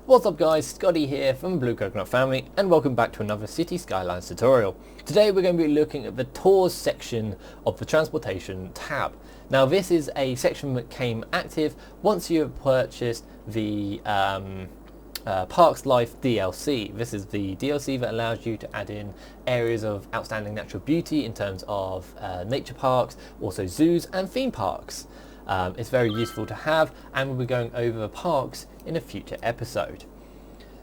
What's up guys, Scotty here from Blue Coconut Family and welcome back to another City Skylines tutorial. Today we're going to be looking at the tours section of the transportation tab. Now this is a section that came active once you have purchased the parklife DLC. This is the DLC that allows you to add in areas of outstanding natural beauty in terms of nature parks, also zoos and theme parks. It's very useful to have, and we'll be going over the parks in a future episode.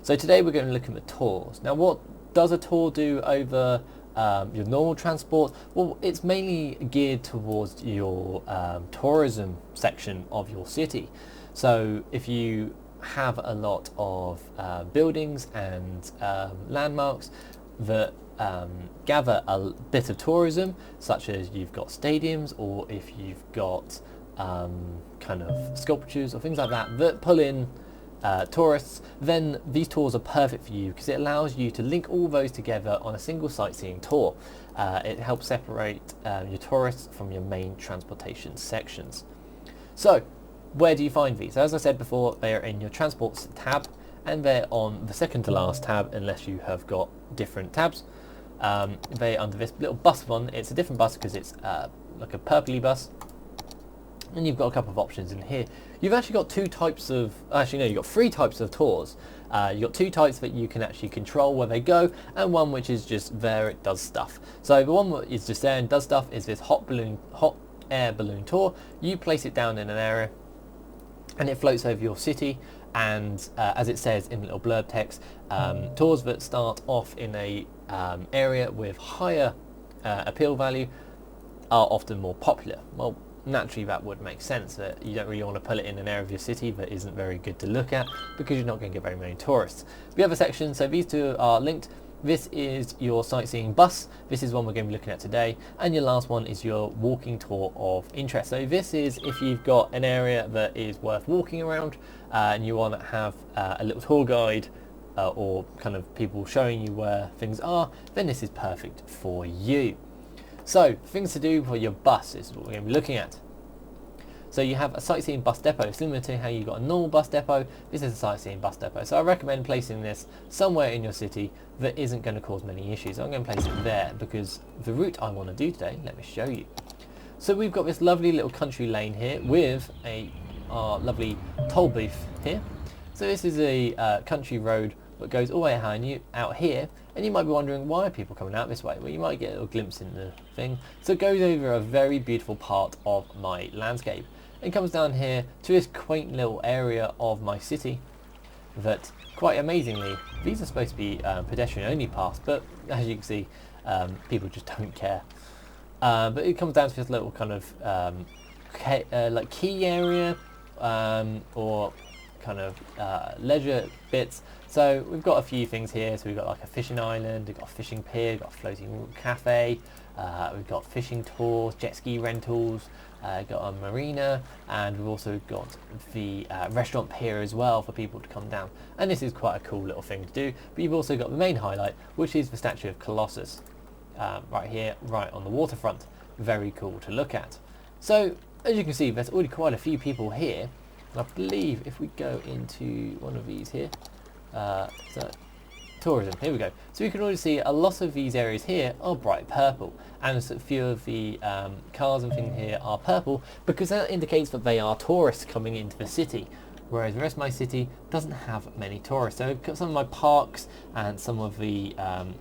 So today we're going to look at the tours. Now what does a tour do over your normal transport? Well, it's mainly geared towards your tourism section of your city. So if you have a lot of buildings and landmarks that gather a bit of tourism, such as you've got stadiums, or if you've got kind of sculptures or things like that that pull in tourists, then these tours are perfect for you because it allows you to link all those together on a single sightseeing tour. It helps separate your tourists from your main transportation sections. So where do you find these? As I said before, they are in your transports tab, and they're on the second to last tab unless you have got different tabs. They're under this little bus one. It's a different bus because it's like a purpley bus. And you've got a couple of options in here. You've actually got two types of, you've got three types of tours. You've got two types that you can actually control where they go, and one which is just there, it does stuff. So the one that is just there and does stuff is this hot air balloon tour. You place it down in an area and it floats over your city, and as it says in little blurb text, tours that start off in a area with higher appeal value are often more popular. Well, naturally that would make sense, that you don't really want to put it in an area of your city that isn't very good to look at because you're not going to get very many tourists. The other section, so these two are linked. This is your sightseeing bus. This is one we're going to be looking at today, and your last one is your walking tour of interest. So this is if you've got an area that is worth walking around and you want to have a little tour guide or kind of people showing you where things are, then this is perfect for you. So, things to do for your bus is what we're going to be looking at. So you have a sightseeing bus depot, similar to how you got a normal bus depot. This is a sightseeing bus depot. So I recommend placing this somewhere in your city that isn't going to cause many issues. I'm going to place it there because the route I want to do today, let me show you. So we've got this lovely little country lane here with our lovely toll booth here. So this is a country road that goes all the way out here, and you might be wondering, why are people coming out this way? Well, you might get a little glimpse in the thing. So it goes over a very beautiful part of my landscape and comes down here to this quaint little area of my city that, quite amazingly, these are supposed to be pedestrian only paths, but as you can see, people just don't care. But it comes down to this little kind of like key area or kind of leisure bits. So we've got a few things here. So we've got like a fishing island, we've got a fishing pier, we've got a floating cafe, we've got fishing tours, jet ski rentals, got a marina, and we've also got the restaurant pier as well for people to come down. And this is quite a cool little thing to do. But you've also got the main highlight, which is the statue of Colossus, right here, right on the waterfront. Very cool to look at. So as you can see, there's already quite a few people here. I believe if we go into one of these here, so tourism, here we go. So you can already see a lot of these areas here are bright purple, and a few of the cars and things here are purple because that indicates that they are tourists coming into the city, whereas the rest of my city doesn't have many tourists. So some of my parks and some of the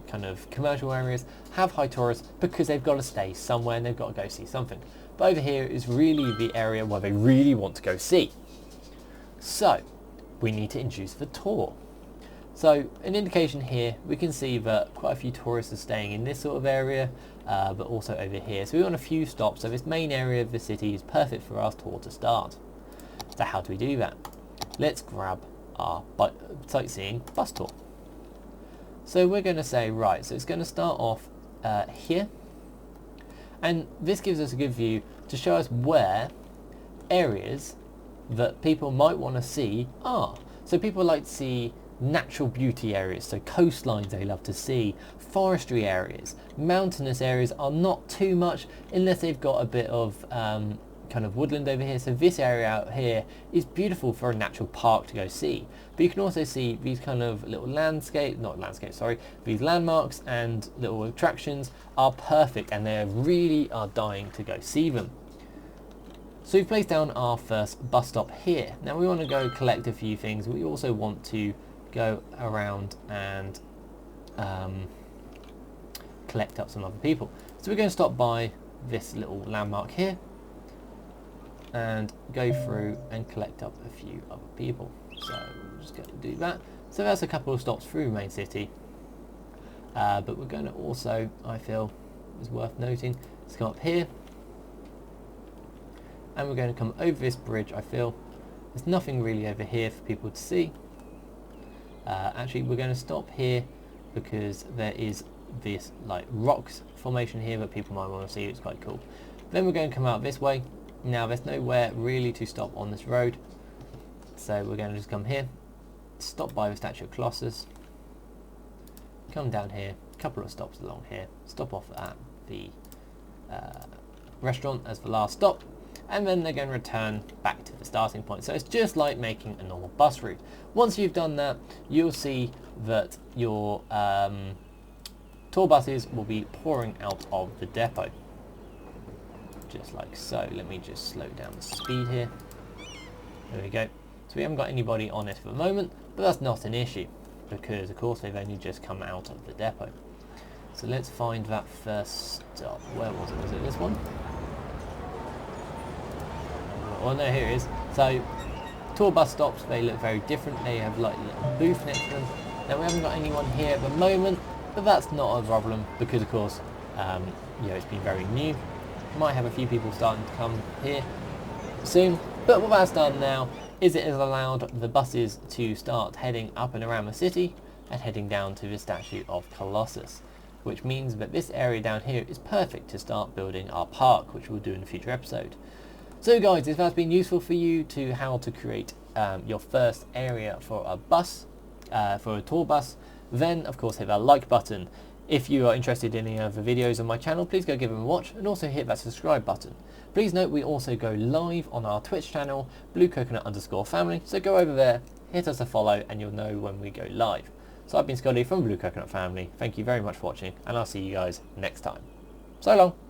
kind of commercial areas have high tourists because they've got to stay somewhere and they've got to go see something. But over here is really the area where they really want to go see. So we need to introduce the tour. So an indication here, we can see that quite a few tourists are staying in this sort of area, but also over here. So we want a few stops, so this main area of the city is perfect for our tour to start. So how do we do that? Let's grab our sightseeing bus tour. So we're going to say, right, so it's going to start off here, and this gives us a good view to show us where areas that people might want to see are. So people like to see natural beauty areas, so coastlines they love to see, forestry areas, mountainous areas are not too much unless they've got a bit of kind of woodland over here. So this area out here is beautiful for a natural park to go see. But you can also see these kind of little these landmarks and little attractions are perfect, and they really are dying to go see them. So we've placed down our first bus stop here. Now we want to go collect a few things. We also want to go around and collect up some other people. So we're going to stop by this little landmark here and go through and collect up a few other people. So we're just going to do that. So that's a couple of stops through main city, but we're going to also, I feel is worth noting, let's come up here and we're going to come over this bridge. I feel there's nothing really over here for people to see. Actually, we're going to stop here because there is this like rocks formation here that people might want to see. It's quite cool. Then we're going to come out this way. Now there's nowhere really to stop on this road, so we're going to just come here, stop by the statue of Colossus, come down here, a couple of stops along here, stop off at the restaurant as the last stop, and then they're going to return back to the starting point. So it's just like making a normal bus route. Once you've done that, you'll see that your tour buses will be pouring out of the depot. Just like so. Let me just slow down the speed here. There we go. So we haven't got anybody on it for the moment, but that's not an issue because of course they've only just come out of the depot. So let's find that first stop. Where was it? Was it this one? Oh no, here it is. So tour bus stops, they look very different. They have like a little booth next to them. Now we haven't got anyone here at the moment, but that's not a problem because of course it's been very new. Might have a few people starting to come here soon, but what that's done now is it has allowed the buses to start heading up and around the city and heading down to the statue of Colossus, which means that this area down here is perfect to start building our park, which we'll do in a future episode. So guys, if that's been useful for you to how to create your first area for a bus, for a tour bus, then of course hit that like button. If you are interested in any other videos on my channel, please go give them a watch and also hit that subscribe button. Please note we also go live on our Twitch channel, bluecoconut_family, so go over there, hit us a follow and you'll know when we go live. So I've been Scotty from Blue Coconut Family, thank you very much for watching and I'll see you guys next time. So long!